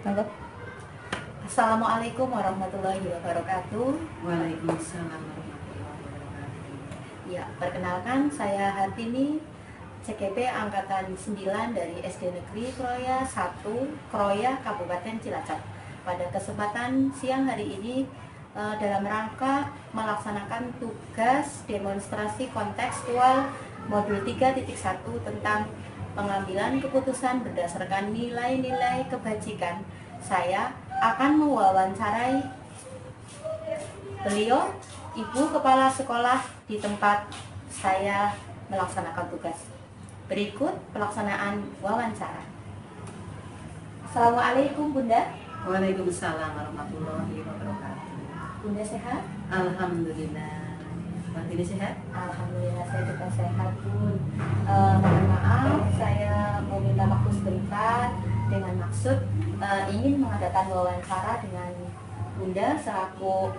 Halo. Assalamualaikum warahmatullahi wabarakatuh. Waalaikumsalam warahmatullahi wabarakatuh. Ya, perkenalkan saya Hartini, CKP Angkatan 9 dari SD Negeri Kroya 1, Kroya, Kabupaten Cilacap. Pada kesempatan siang hari ini dalam rangka melaksanakan tugas demonstrasi kontekstual modul 3.1 tentang pengambilan keputusan berdasarkan nilai-nilai kebajikan, saya akan mewawancarai beliau, Ibu Kepala Sekolah di tempat saya melaksanakan tugas. Berikut pelaksanaan wawancara. Assalamualaikum Bunda. Waalaikumsalam warahmatullahi wabarakatuh. Bunda sehat? Alhamdulillah. Mbak Tini sehat? Alhamdulillah saya juga sehat Bun. Mohon maaf, saya mau minta waktu sebentar dengan maksud ingin mengadakan wawancara dengan Bunda selaku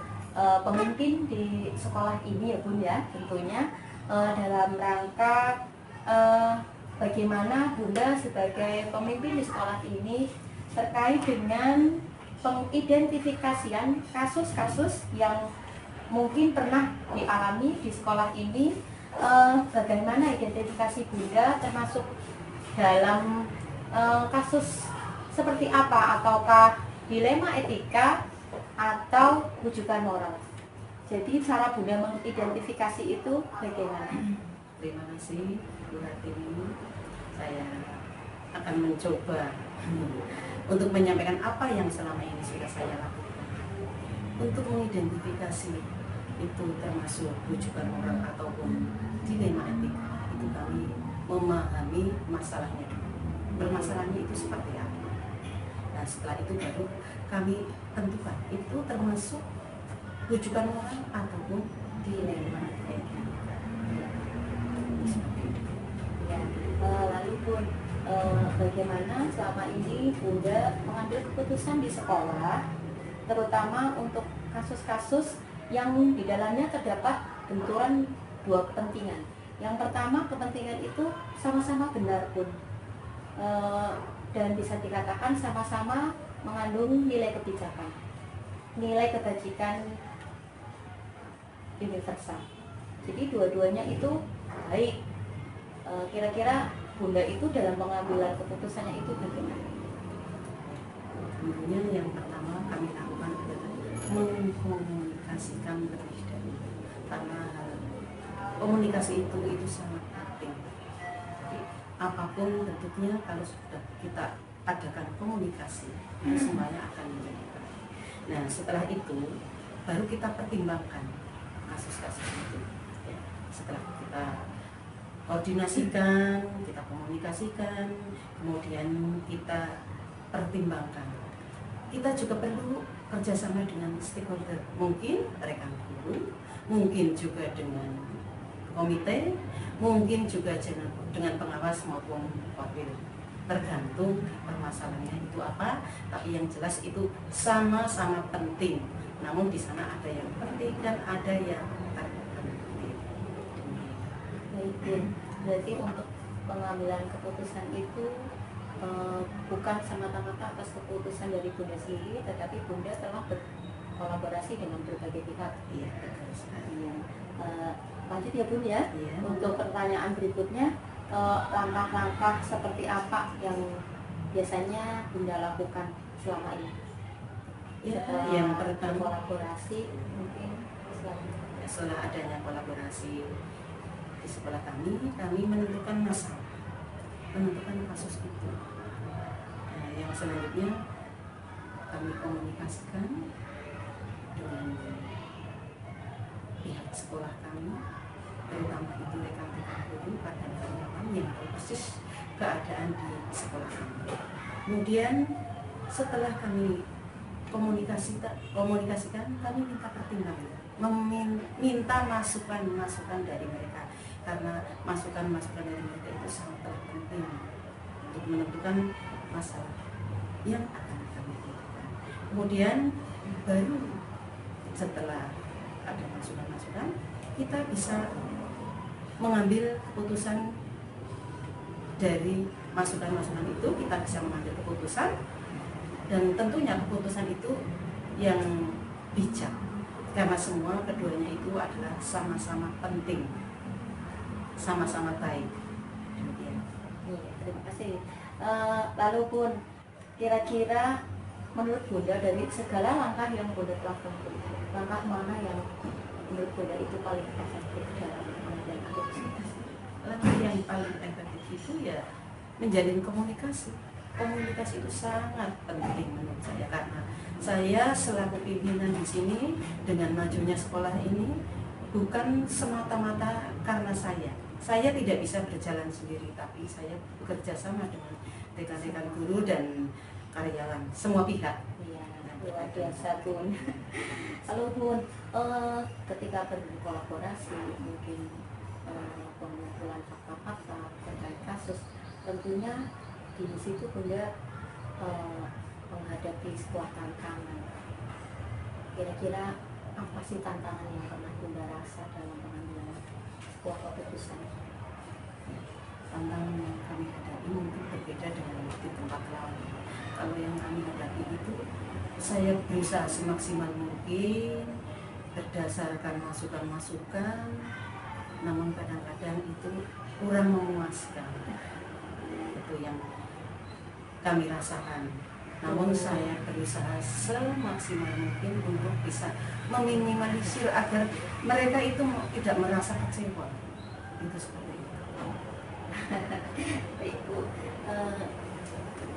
pemimpin di sekolah ini ya Bun ya, tentunya dalam rangka bagaimana Bunda sebagai pemimpin di sekolah ini terkait dengan pengidentifikasian kasus-kasus yang mungkin pernah dialami di sekolah ini, bagaimana identifikasi Bunda termasuk dalam kasus seperti apa, ataukah dilema etika atau rujukan moral. Jadi cara Bunda mengidentifikasi itu bagaimana? Terima kasih Bu Hartini. Saya akan mencoba untuk menyampaikan apa yang selama ini sudah saya lakukan. Untuk mengidentifikasi itu termasuk rujukan moral ataupun dilema etika, itu kami memahami masalahnya dulu. Bermasalahnya itu seperti apa. Nah setelah itu baru kami tentukan itu termasuk rujukan moral ataupun dilema etika. Ya, lalu Bun, bagaimana selama ini Bunda mengambil keputusan di sekolah, terutama untuk kasus-kasus yang di dalamnya terdapat benturan dua kepentingan. Yang pertama, kepentingan itu sama-sama benar Bun, dan bisa dikatakan sama-sama mengandung nilai kebijakan, nilai kebajikan universal. Jadi dua-duanya itu baik. Kira-kira Bunda itu dalam pengambilan keputusannya itu bagaimana? Tentunya yang pertama kami lakukan adalah mengkomunikasikan terlebih dahulu, karena komunikasi itu sangat penting. Jadi, apapun bentuknya kalau sudah kita adakan komunikasi, semuanya akan menjadi baik. Nah setelah itu baru kita pertimbangkan kasus-kasus itu. Ya, setelah kita koordinasikan, kita komunikasikan, kemudian kita pertimbangkan. Kita juga perlu kerjasama dengan stakeholder, mungkin rekan guru, mungkin juga dengan komite, mungkin juga dengan pengawas maupun wakil, tergantung permasalahannya itu apa. Tapi yang jelas itu sama-sama penting. Namun di sana ada yang penting dan ada yang terpenting. Baik Bun, berarti untuk pengambilan keputusan itu bukan semata-mata atas keputusan dari Bunda sendiri, tetapi Bunda telah berkolaborasi dengan berbagai pihak. Iya, betul sekali. Lanjut ya Bun ya. Iya. Untuk pertanyaan berikutnya, langkah-langkah seperti apa yang biasanya Bunda lakukan selama ini? Ya, Setelah yang pertama kolaborasi mungkin selanjutnya. setelah adanya kolaborasi di sekolah kami menentukan masalah, menentukan kasus itu. Nah, yang selanjutnya kami komunikasikan dengan pihak sekolah kami, terutama itu rekan-rekan guru pada karyawan yang tahu persis keadaan di sekolah kami. Kemudian setelah kami komunikasikan, kami minta pertimbangan, minta masukan dari mereka, karena masukan-masukan dari mereka itu sangat penting untuk menentukan masalah yang akan kami lakukan. Kemudian baru setelah ada masukan-masukan, kita bisa mengambil keputusan dari masukan-masukan itu. Kita bisa mengambil keputusan Dan tentunya keputusan itu yang bijak, karena semua keduanya itu adalah sama-sama penting, sama-sama baik. Demikian. Iya, terima kasih. Lalu Bun, kira-kira menurut Bunda dari segala langkah yang Bunda telah tempuh, langkah mana yang menurut Bunda itu paling efektif dalam pengendalian aktivitas? Langkah yang paling efektif itu ya menjalin komunikasi. Komunikasi itu sangat penting menurut saya, karena saya selaku pimpinan di sini dengan majunya sekolah ini bukan semata-mata karena saya tidak bisa berjalan sendiri, tapi saya bekerja sama dengan rekan-rekan guru dan karyawan, semua pihak. Iya, luar biasa Bun. Lalu Bun, ketika berkolaborasi mungkin pengumpulan fakta-fakta terkait kasus, tentunya di situ Bunda menghadapi sebuah tantangan. Kira-kira apa sih tantangan yang pernah Bunda rasa dalam pengambilan sebuah keputusan? Tantangan yang kami hadapi mungkin berbeda dengan di tempat lain. Kalau yang kami hadapi itu, saya berusaha semaksimal mungkin berdasarkan masukan-masukan, namun kadang-kadang itu kurang memuaskan. Itu yang kami rasakan. Namun saya berusaha semaksimal mungkin untuk bisa meminimalisir agar mereka itu tidak merasa kecewa. Itu seperti itu. Baik Bu,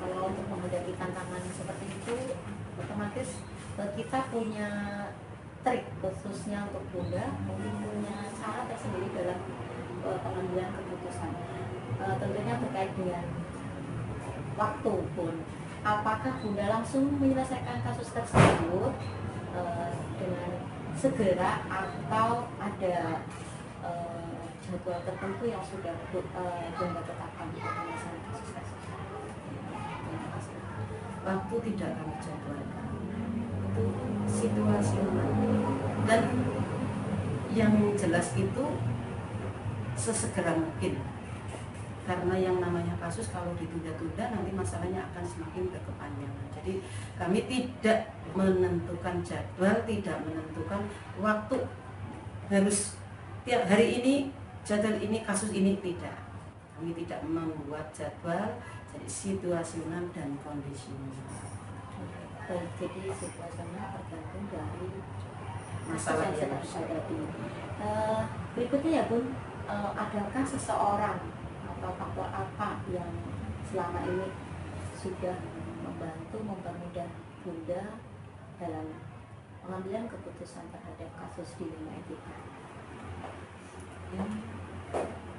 kalau untuk menghadapi tantangan seperti itu, otomatis kita punya trik khususnya untuk Bunda, mungkin punya cara tersendiri dalam pengambilan keputusan. Tentunya terkait dengan waktu Pun. Apakah Bunda langsung menyelesaikan kasus tersebut dengan segera, atau ada jadwal tertentu yang sudah Bunda tetapkan untuk menyelesaikan kasus-kasus? Waktu tidak kami jadwalkan, itu situasional, dan yang jelas itu sesegera mungkin, karena yang namanya kasus kalau ditunda-tunda nanti masalahnya akan semakin berkepanjangan. Jadi kami tidak menentukan jadwal, tidak menentukan waktu harus tiap hari ini jadwal ini kasus ini, tidak. Kami tidak membuat jadwal, jadi situasional dan kondisional. Baik, jadi situasional tergantung dari Masalah yang yang sedang dihadapi. Berikutnya ya Bun, adakah seseorang atau faktor apa yang selama ini sudah membantu mempermudah Bunda dalam pengambilan keputusan terhadap kasus dilema etika? Yang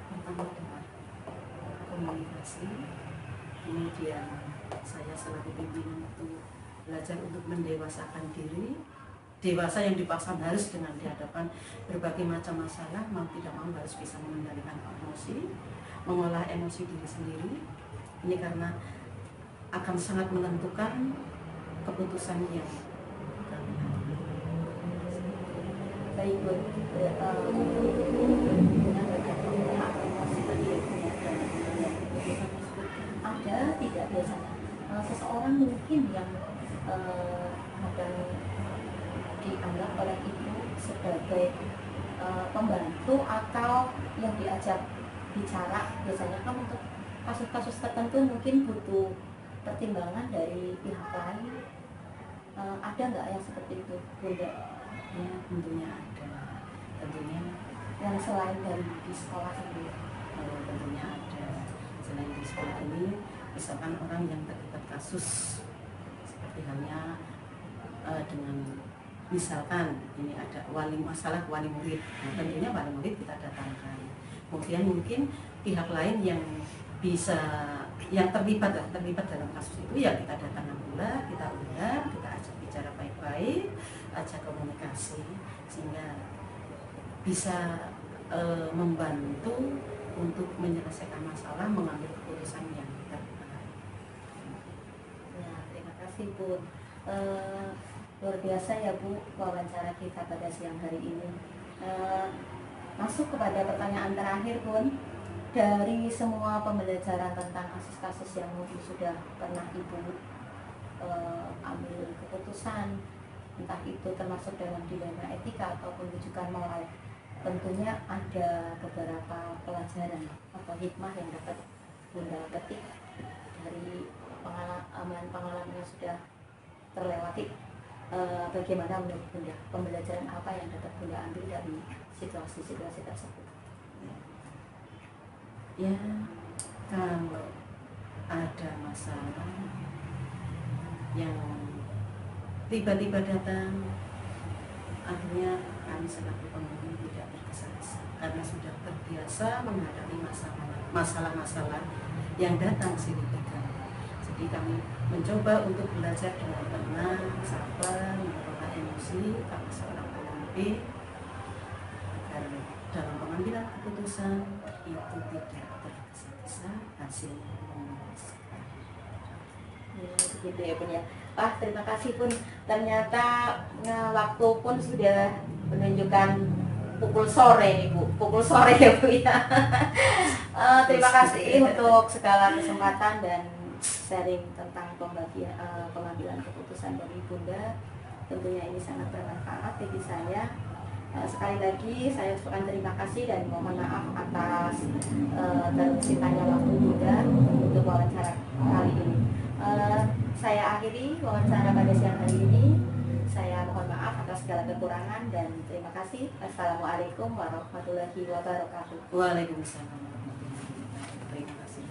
pertama adalah komunikasi, kemudian saya selaku pimpinan itu belajar untuk mendewasakan diri. Dewasa yang dipaksa harus dengan di hadapan berbagai macam masalah, mau tidak mau harus bisa mengendalikan emosi, mengolah emosi diri sendiri. Ini karena akan sangat menentukan keputusan yang kami ambil. Baik Bun, dengan berbagai pihak emosi tadi ya Bun, ya, dalam pengambilan keputusan tersebut, ada tidak biasanya seseorang mungkin yang akan dianggap oleh ibu sebagai pembantu atau yang diajak bicara? Biasanya kan untuk kasus-kasus tertentu mungkin butuh pertimbangan dari pihak lain. Ada nggak yang seperti itu Bunda? Ya, tentunya ada. Tentunya Yang selain dari di sekolah sendiri? tentunya ada. Selain di sekolah ini, misalkan orang yang terlibat kasus seperti halnya dengan misalkan ini ada masalah wali murid, nah, tentunya wali murid kita datangkan. Kemudian mungkin pihak lain yang bisa yang terlibat dalam kasus itu ya kita datangkan pula, kita undang, kita ajak bicara baik-baik, ajak komunikasi sehingga bisa membantu untuk menyelesaikan masalah, mengambil keputusan yang tepat. Ya, terima kasih Bu. Luar biasa ya Bu wawancara kita pada siang hari ini. Masuk kepada pertanyaan terakhir Bun. Dari semua pembelajaran tentang kasus-kasus yang mungkin sudah pernah Ibu ambil keputusan, entah itu termasuk dalam dilema etika ataupun rujukan moral. Tentunya ada beberapa pelajaran atau hikmah yang dapat Bunda petik dari pengalaman yang sudah terlewati. Bagaimana menurut Bunda, pembelajaran apa yang dapat Bunda ambil dari situasi-situasi tersebut? Ya, kalau ada masalah yang tiba-tiba datang, akhirnya kami selaku pemimpin tidak tergesa-gesa karena sudah terbiasa menghadapi masalah-masalah yang datang silih berganti. Jadi kami mencoba untuk belajar dengan tenang, sabar, mengelola emosi kami seorang pemimpin agar dalam pengambilan keputusan itu tidak tergesa-gesa, hasilnya memuaskan. Ya, begitu ya Bun ya. Wah, terima kasih Bun. Ternyata waktu pun sudah menunjukkan pukul sore Bu, pukul sore ya Bu ya. Terima kasih untuk segala kesempatan dan sharing tentang pengambilan keputusan dari Bunda. Tentunya ini sangat bermanfaat bagi saya. Sekali lagi saya ucapkan terima kasih dan mohon maaf atas tersitanya waktu Bunda untuk wawancara kali ini. Saya akhiri wawancara pada siang hari ini. Saya mohon maaf atas segala kekurangan dan terima kasih. Assalamualaikum warahmatullahi wabarakatuh. Waalaikumsalam. Terima kasih.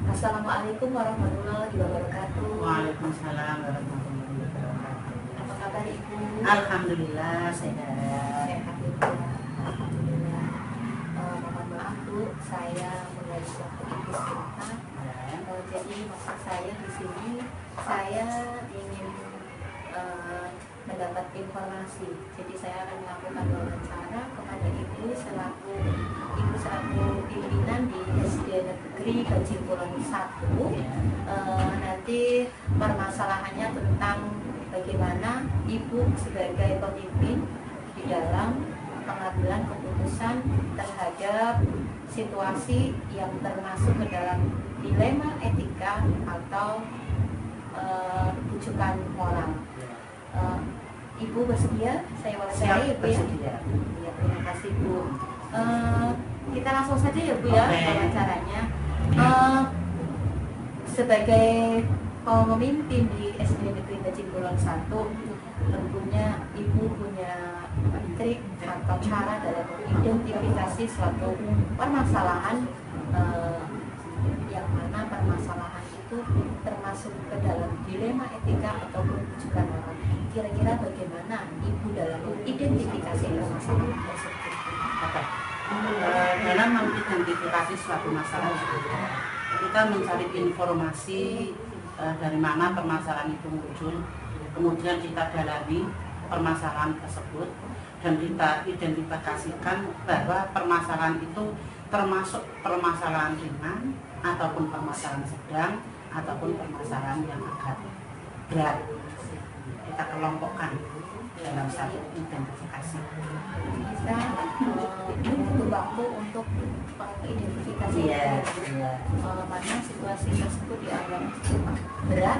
Assalamualaikum warahmatullahi wabarakatuh. Waalaikumsalam warahmatullahi wabarakatuh. Apa kabar Ibu? Alhamdulillah sehat. Sehat Ibu. Alhamdulillah. Mohon maaf Bu, saya mengganggu waktu Ibu sebentar. Jadi maksud saya di sini saya ingin mendapat informasi. Jadi saya akan melakukan wawancara kepada Ibu selaku pimpinan di SD Negeri Bajingkulon 1. Nanti permasalahannya tentang bagaimana Ibu sebagai pemimpin di dalam pengambilan keputusan terhadap situasi yang termasuk ke dalam dilema etika atau rujukan moral. Ibu bersedia? Saya wawancara ya Bu ya? Ya, terima kasih Bu. Kita langsung saja ya Bu ya wawancaranya. Sebagai pemimpin di SD Negeri Bajingkulon 1, tentunya Ibu punya trik atau cara dalam mengidentifikasi suatu permasalahan yang mana permasalahan itu termasuk ke dalam dilema etika ataupun rujukan moral. Kira-kira bagaimana Ibu dalam mengidentifikasi permasalahan tersebut? Dalam mengidentifikasi suatu masalah, kita mencari informasi dari mana permasalahan itu muncul, kemudian kita dalami permasalahan tersebut dan kita identifikasikan bahwa permasalahan itu termasuk permasalahan ringan ataupun permasalahan sedang ataupun permasalahan yang agak berat. Kita kelompokkan dalam satu identifikasi. Kita butuh waktu untuk mengidentifikasi mana situasi tersebut dianggap berat,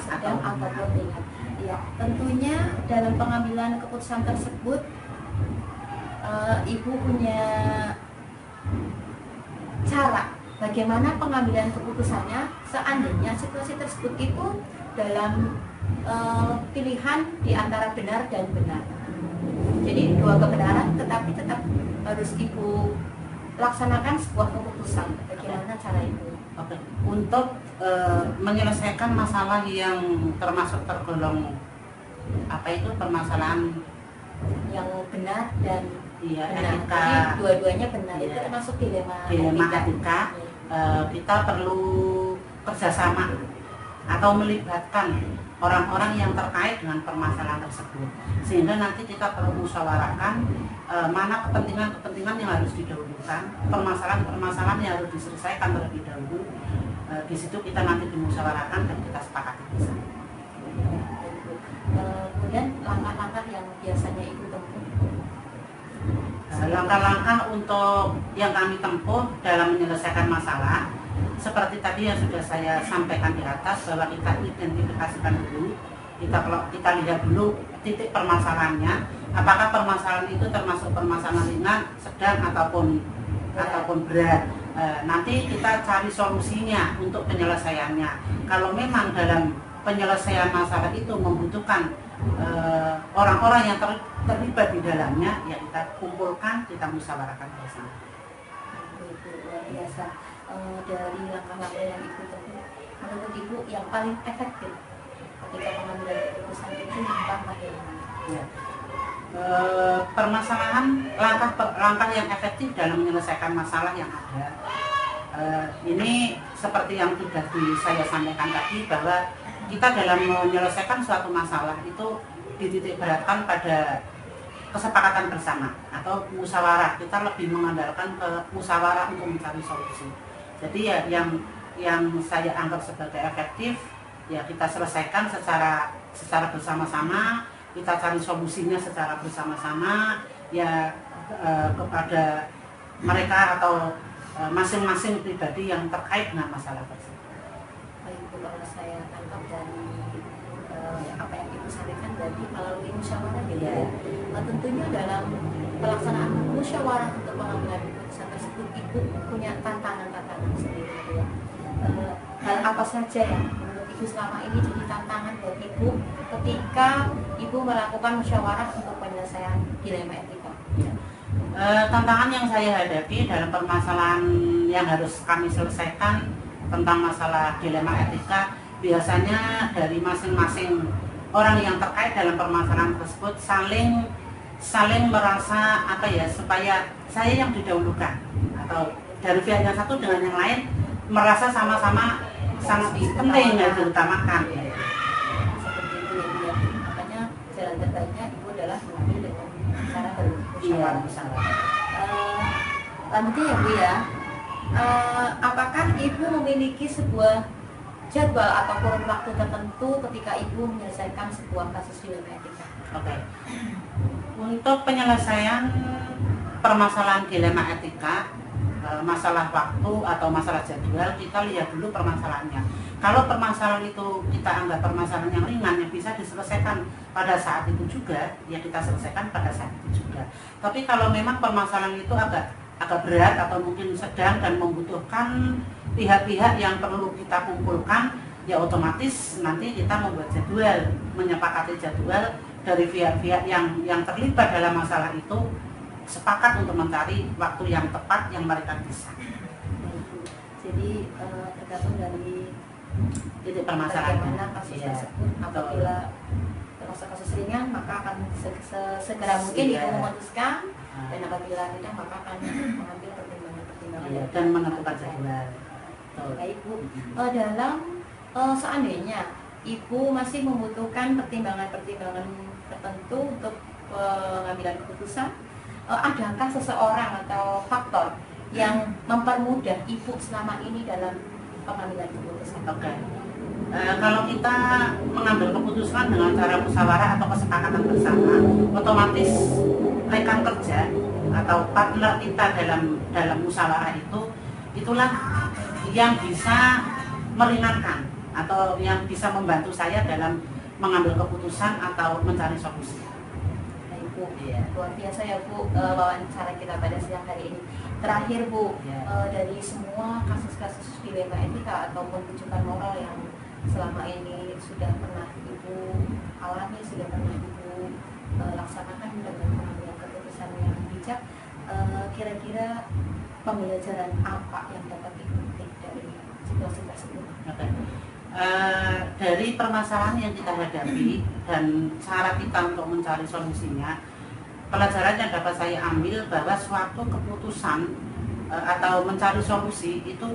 sedang ataupun ringan. Ya, tentunya dalam pengambilan keputusan tersebut Ibu punya cara bagaimana pengambilan keputusannya seandainya situasi tersebut itu dalam pilihan di antara benar dan benar. Jadi dua kebenaran tetapi tetap harus Ibu laksanakan sebuah keputusan. Bagaimana cara Ibu? Oke. Untuk menyelesaikan masalah yang termasuk tergolong permasalahan yang benar dan benar. etika, jadi dua-duanya benar, itu termasuk dilema etika. Kita perlu kerjasama atau melibatkan orang-orang yang terkait dengan permasalahan tersebut, sehingga nanti kita perlu musyawarahkan mana kepentingan yang harus didahulukan, permasalahan yang harus diselesaikan terlebih dahulu. Di situ kita nanti dimusyawarahkan dan kita sepakati bersama. Kemudian langkah-langkah yang biasanya Ibu tempuh. Langkah-langkah untuk yang kami tempuh dalam menyelesaikan masalah, seperti tadi yang sudah saya sampaikan di atas, bahwa kita identifikasikan dulu, kita lihat dulu titik permasalahannya, apakah permasalahan itu termasuk permasalahan ringan, sedang ataupun berat. Nanti kita cari solusinya untuk penyelesaiannya. Kalau memang dalam penyelesaian masalah itu membutuhkan orang-orang yang terlibat di dalamnya, ya kita kumpulkan, kita musyawarahkan bersama. Itu luar biasa. Dari langkah-langkah yang Ibu tempuh, menurut Ibu yang paling efektif ketika pengambilan keputusan itu apa yang Ya. Permasalahan, langkah yang efektif dalam menyelesaikan masalah yang ada. Ini seperti yang sudah saya sampaikan tadi, bahwa kita dalam menyelesaikan suatu masalah itu dititik beratkan pada kesepakatan bersama atau musyawarah. Kita lebih mengandalkan ke musyawarah untuk mencari solusi. Jadi ya yang saya anggap sebagai efektif, ya kita selesaikan secara bersama-sama, kita cari solusinya secara bersama-sama, ya kepada mereka atau masing-masing pribadi yang terkait dengan masalah tersebut. Baik, kalau saya tangkap dari apa yang Ibu sampaikan, berarti melalui musyawarah gitu ya. Tentunya dalam pelaksanaan musyawarah untuk pengambilan keputusan tersebut, Ibu punya tantangan-tantangan sendiri gitu ya. Hal apa saja yang menurut Ibu selama ini jadi tantangan buat Ibu ketika Ibu melakukan musyawarah untuk penyelesaian dilema etika? Tantangan yang saya hadapi dalam permasalahan yang harus kami selesaikan tentang masalah dilema etika, biasanya dari masing-masing orang yang terkait dalam permasalahan tersebut saling merasa supaya saya yang didahulukan, atau dari pihak yang satu dengan yang lain merasa sama-sama sangat penting dan diutamakan. Seperti itu ya, makanya jalan terbaiknya Ibu adalah mengambil dengan cara bermusyawarah. Lanjutnya ya Bu ya, apakah Ibu memiliki sebuah jadwal atau kurun waktu tertentu ketika Ibu menyelesaikan sebuah kasus dilema etika? Oke. Untuk penyelesaian permasalahan dilema etika, masalah waktu atau masalah jadwal, kita lihat dulu permasalahannya. Kalau permasalahan itu kita anggap permasalahan yang ringan, yang bisa diselesaikan pada saat itu juga, ya kita selesaikan pada saat itu juga. Tapi kalau memang permasalahan itu agak berat atau mungkin sedang dan membutuhkan pihak-pihak yang perlu kita kumpulkan, ya otomatis nanti kita membuat jadwal, menyepakati jadwal dari pihak-pihak yang terlibat dalam masalah itu, sepakat untuk mencari waktu yang tepat yang mereka bisa. Jadi tergantung dari titik permasalahan bagaimana kasus tersebut. Apabila termasuk kasus ringan, maka akan segera mungkin Ibu memutuskan, dan apabila tidak, maka akan mengambil pertimbangan-pertimbangan dan menentukan jadwal. Baik Bu, dalam seandainya Ibu masih membutuhkan pertimbangan-pertimbangan tertentu untuk pengambilan keputusan, adakah seseorang atau faktor yang mempermudah Ibu selama ini dalam pengambilan keputusan? Oke. Kalau kita mengambil keputusan dengan cara musyawarah atau kesepakatan bersama, otomatis rekan kerja atau partner kita dalam musyawarah itulah yang bisa meringankan atau yang bisa membantu saya dalam mengambil keputusan atau mencari solusi. Bu, luar biasa ya Bu, wawancara kita pada siang hari ini. Terakhir Bu, dari semua kasus-kasus dilema etika ataupun rujukan moral yang selama ini sudah pernah Ibu alami, sudah pernah Ibu laksanakan dengan pengambilan keputusan yang bijak, kira-kira pembelajaran apa yang dapat dipetik dari situasi tersebut? Dari permasalahan yang kita hadapi dan cara kita untuk mencari solusinya, pelajaran yang dapat saya ambil bahwa suatu keputusan atau mencari solusi itu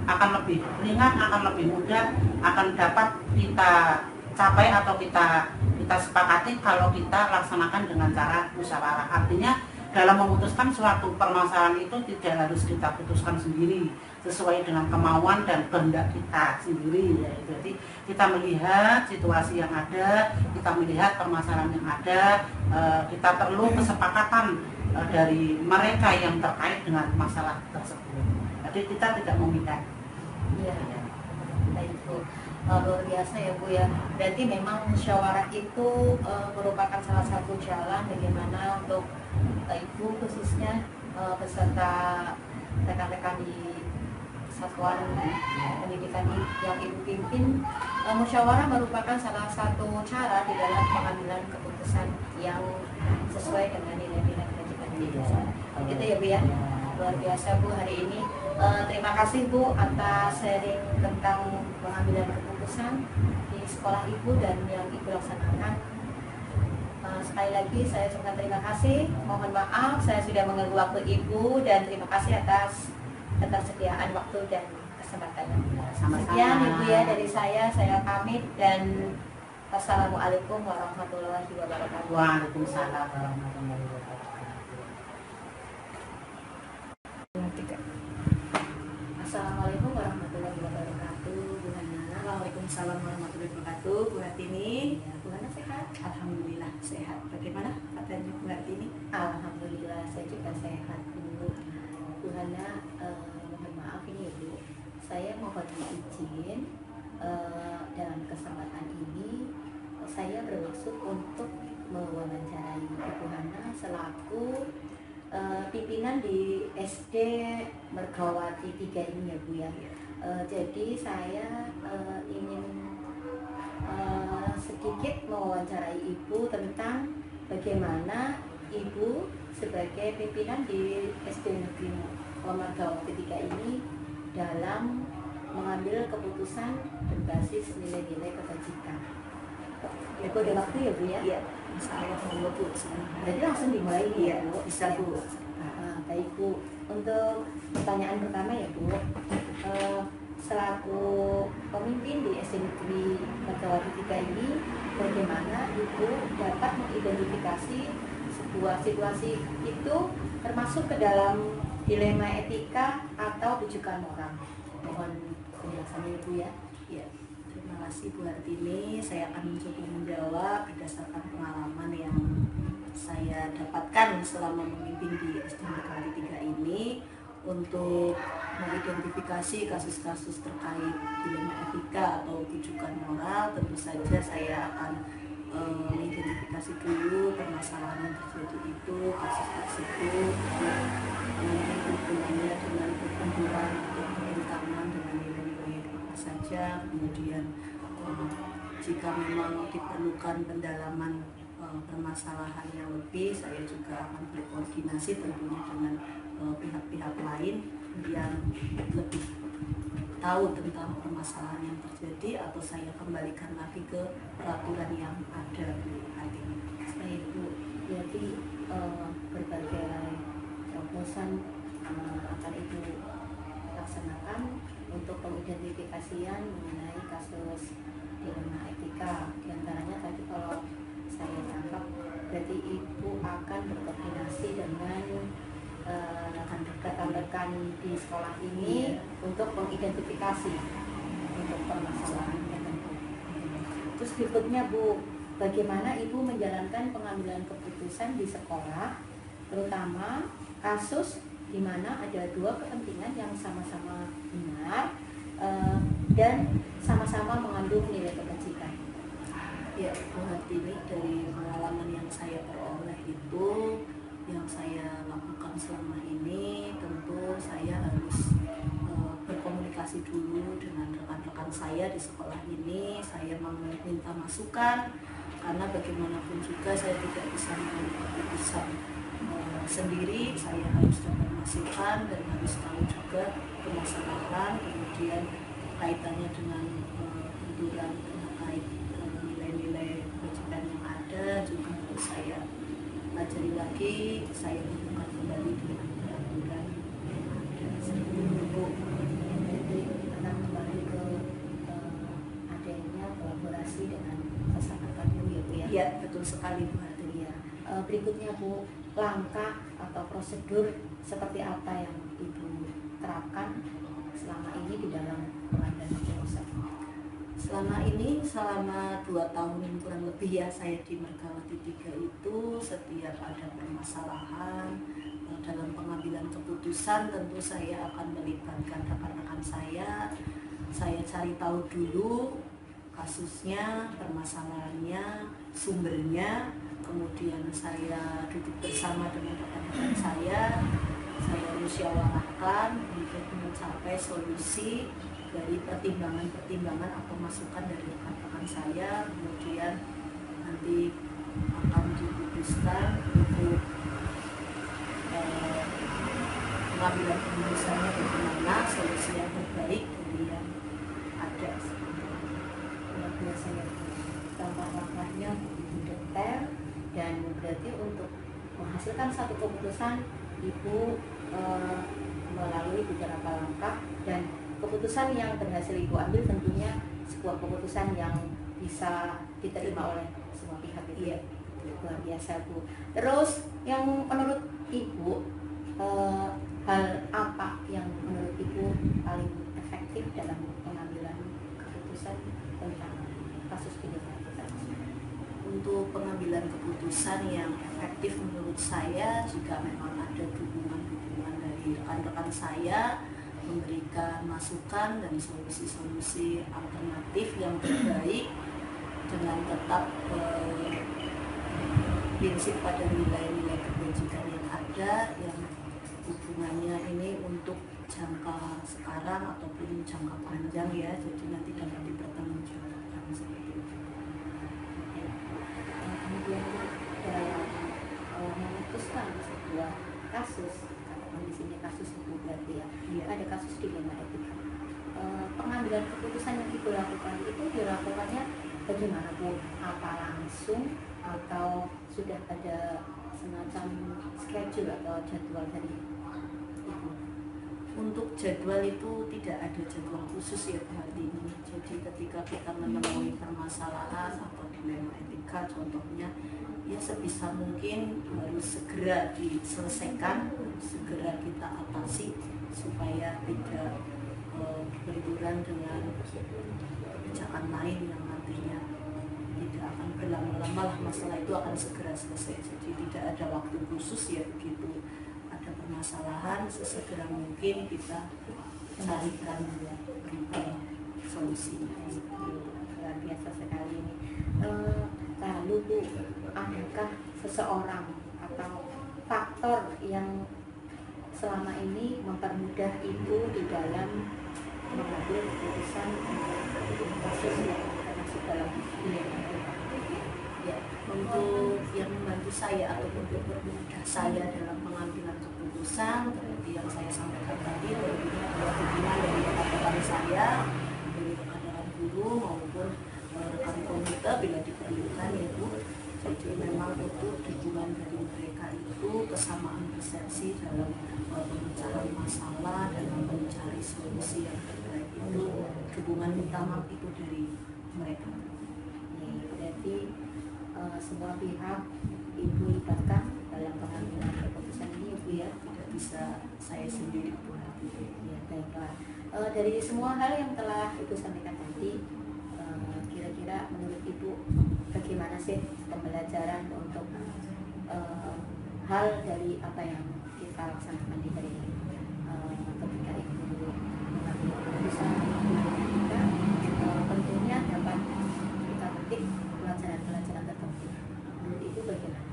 akan lebih ringan, akan lebih mudah, akan dapat kita capai atau kita sepakati kalau kita laksanakan dengan cara musyawarah. Artinya dalam memutuskan suatu permasalahan itu tidak harus kita putuskan sendiri sesuai dengan kemauan dan kehendak kita sendiri, ya. Jadi kita melihat situasi yang ada, kita melihat permasalahan yang ada, kita perlu kesepakatan dari mereka yang terkait dengan masalah tersebut. Jadi kita tidak memihak. Iya, baik Bu. Luar biasa ya Bu ya. Berarti memang musyawarah itu merupakan salah satu jalan bagaimana untuk Ibu khususnya beserta rekan-rekan di satuan pendidikan yang Ibu pimpin. Musyawarah merupakan salah satu cara di dalam pengambilan keputusan yang sesuai dengan nilai-nilai kebajikan pendidikan. Gitu ya Bu ya. Luar biasa Bu hari ini. Terima kasih Bu atas sharing tentang pengambilan keputusan di sekolah Ibu dan yang Ibu laksanakan. Sekali lagi saya ucapkan terima kasih. Mohon maaf saya sudah mengganggu waktu Ibu dan terima kasih atas ketersediaan waktu dan kesempatannya. Sama-sama. Sekian Ibu ya dari saya pamit dan wassalamualaikum warahmatullahi wabarakatuh. Waalaikumsalam warahmatullahi wabarakatuh. Assalamualaikum warahmatullahi wabarakatuh. Bu Hana. Waalaikumsalam warahmatullahi wabarakatuh. Bu Hartini. Ya, Bu Hana sehat? Alhamdulillah sehat. Bagaimana katanya Bu Hartini? Alhamdulillah saya juga sehat Bu. Bu Hana, mohon maaf ini ya Bu. Saya mohon izin dalam kesempatan ini saya bermaksud untuk mewawancarai Ibu Hana selaku pimpinan di SD Mergawati 3 ini ya Bu ya. Jadi saya ingin sedikit mewawancarai Ibu tentang bagaimana Ibu sebagai pimpinan di SD Negeri Mergawati 3 ini dalam mengambil keputusan berbasis nilai-nilai kebajikan. Ya Bu, ada waktu ya Bu ya? Iya, saya mau Bu. Jadi langsung dimulai nih ya Bu? Bisa Bu. Baik Bu, untuk pertanyaan pertama ya Bu, selaku pemimpin di SD Negeri Mergawati 3 ini, bagaimana Ibu dapat mengidentifikasi sebuah situasi itu termasuk ke dalam dilema etika atau rujukan moral? Mohon penjelasannya Ibu ya. Ya, terima kasih Bu Hartini. Saya akan mencoba menjawab berdasarkan pengalaman yang saya dapatkan selama memimpin di SD Mergawati 3 ini untuk mengidentifikasi kasus-kasus terkait dilema etika atau rujukan moral. Tentu saja saya akan mengidentifikasi dulu permasalahan yang terjadi itu, kasus tersebut, kemudian hubungannya dengan pertempuran atau pertentangan dengan nilai-nilai apa saja, kemudian jika memang diperlukan pendalaman permasalahan yang lebih, saya juga akan berkoordinasi tentunya dengan pihak-pihak lain yang lebih tahu tentang permasalahan yang terjadi, atau saya kembalikan lagi ke peraturan yang ada artinya. Baik Bu, jadi berbagai terobosan akan Ibu laksanakan untuk pengidentifikasian mengenai kasus dilema etika. Di antaranya tadi kalau saya tangkap berarti Ibu akan berkoordinasi dengan rekan-rekan di sekolah ini untuk mengidentifikasi untuk permasalahan tertentu. Terus berikutnya Bu, bagaimana Ibu menjalankan pengambilan keputusan di sekolah, terutama kasus di mana ada dua kepentingan yang sama-sama benar dan sama-sama mengandung nilai kebajikan? Ya, Bu Hartini, dari pengalaman yang saya peroleh itu, yang saya lakukan selama ini, tentu saya harus berkomunikasi dulu dengan rekan-rekan saya di sekolah ini. Saya meminta masukan, karena bagaimanapun juga saya tidak bisa mengambil keputusan sendiri. Saya harus dapat masukan dan harus tahu juga permasalahan, kemudian kaitannya dengan benturan terkait nilai-nilai kebajikan yang ada juga harus saya pelajari lagi, saya hubungkan kembali dengan peraturan yang ada. Untuk akan kembali ke adanya kolaborasi dengan rekan-rekan Bu ya Bu ya? Iya, betul sekali Bu Hartini. Ya. Berikutnya Bu, langkah atau prosedur seperti apa yang Ibu terapkan selama ini di dalam pengambilan keputusan? Selama ini, selama 2 tahun kurang lebih ya saya di Mergawati 3 itu, setiap ada permasalahan dalam pengambilan keputusan keputusan tentu saya akan melibatkan rekan-rekan saya. Saya cari tahu dulu kasusnya, permasalahannya, sumbernya, kemudian saya duduk bersama dengan rekan-rekan saya musyawarahkan untuk mencapai solusi dari pertimbangan-pertimbangan atau masukan dari rekan-rekan saya, kemudian nanti akan diputuskan untuk pengambilan keputusannya bagaimana, solusi yang terbaik dari yang ada. Luar biasa ya, langkah-langkahnya begitu detail, dan berarti untuk menghasilkan satu keputusan Ibu melalui beberapa langkah, dan keputusan yang berhasil Ibu ambil tentunya sebuah keputusan yang bisa diterima oleh semua pihak itu. Iya. Luar biasa Bu. Terus yang menurut Ibu, hal apa yang menurut Ibu paling efektif dalam pengambilan keputusan tentang kasus pidana kita? Untuk pengambilan keputusan yang efektif menurut saya, jika memang ada dukungan dari rekan-rekan saya memberikan masukan dan solusi-solusi alternatif yang terbaik dengan tetap prinsip pada nilai-nilai kebajikan yang ada, yang hubungannya ini untuk jangka sekarang ataupun jangka panjang ya, jadi nanti dapat dipertanggungjawabkan seperti itu. Kemudian dalam memutuskan sebuah kasus, atau kondisinya kasus itu berarti ya, ada kasus dilema etika. Pengambilan keputusan yang Ibu lakukan itu dilakukannya bagaimana Bu? Apa langsung atau sudah ada semacam schedule atau jadwal dari Ibu? Untuk jadwal itu tidak ada jadwal khusus ya Bu Hartini. Jadi ketika kita menemui permasalahan atau dilema etika contohnya, ya sebisa mungkin harus segera diselesaikan, segera kita atasi supaya tidak berbenturan dengan kebijakan lain yang nantinya tidak akan berlama-lama lah, masalah itu akan segera selesai. Jadi tidak ada waktu khusus ya, begitu ada permasalahan sesegera mungkin kita carikan ya, berikan solusinya. Luar biasa sekali ini. Lalu Bu, adakah seseorang atau faktor yang selama ini mempermudah Ibu di dalam mengambil keputusan kasus yang termasuk dalam dilema etika? Ya, untuk yang membantu saya atau untuk mempermudah saya dalam pengambilan keputusan seperti yang saya sampaikan tadi, tentunya adalah hubungan dari rekan-rekan saya, dari rekan-rekan guru maupun rekan komite bila diperlukan ya Bu. Jadi memang itu dukungan dari mereka itu kesamaan persepsi dalam pemecahan masalah dan mencari solusi yang terbaik, itu dukungan utama itu dari mereka. Berarti semua pihak Ibu libatkan dalam pengambilan keputusan ini Ibu ya, Tidak bisa saya sendiri Bu. ya baiklah. Dari semua hal yang telah Ibu sampaikan tadi, kira-kira menurut Ibu bagaimana sih pembelajaran untuk hal dari apa yang kita laksanakan di hari ini, ketika Ibu mengambil keputusan kita, tentunya dapat kita petik pelajaran-pelajaran tertentu. Menurut Ibu bagaimana?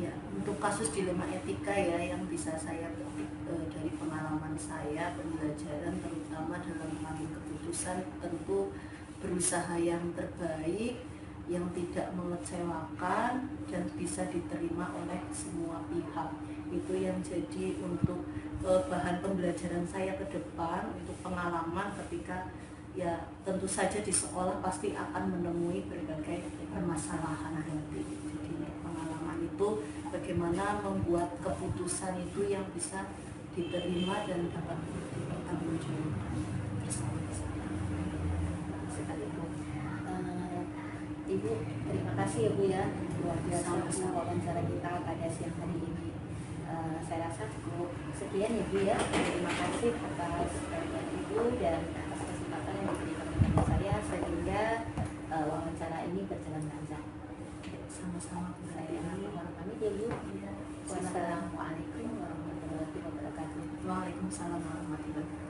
Ya, untuk kasus dilema etika ya yang bisa saya petik dari pengalaman saya, pembelajaran terutama dalam mengambil keputusan, tentu berusaha yang terbaik, yang tidak mengecewakan dan bisa diterima oleh semua pihak. Itu yang jadi untuk bahan pembelajaran saya ke depan, untuk pengalaman ketika ya tentu saja di sekolah pasti akan menemui berbagai permasalahan nanti. Jadi pengalaman itu bagaimana membuat keputusan itu yang bisa diterima dan dapat dipertanggungjawabkan bersama-sama. Sekali Bu. Ibu, terima kasih ya Bu ya, luar biasa wawancara kita pada siang hari ini. Saya rasa cukup sekian ya Bu ya. Terima kasih atas perhatian Ibu dan atas kesempatan yang diberikan kepada saya sehingga wawancara ini berjalan lancar. Sama-sama Bu. Saya mohon pamit ya Bu. Wassalamualaikum warahmatullahi wabarakatuh. Waalaikumsalam warahmatullahi wabarakatuh.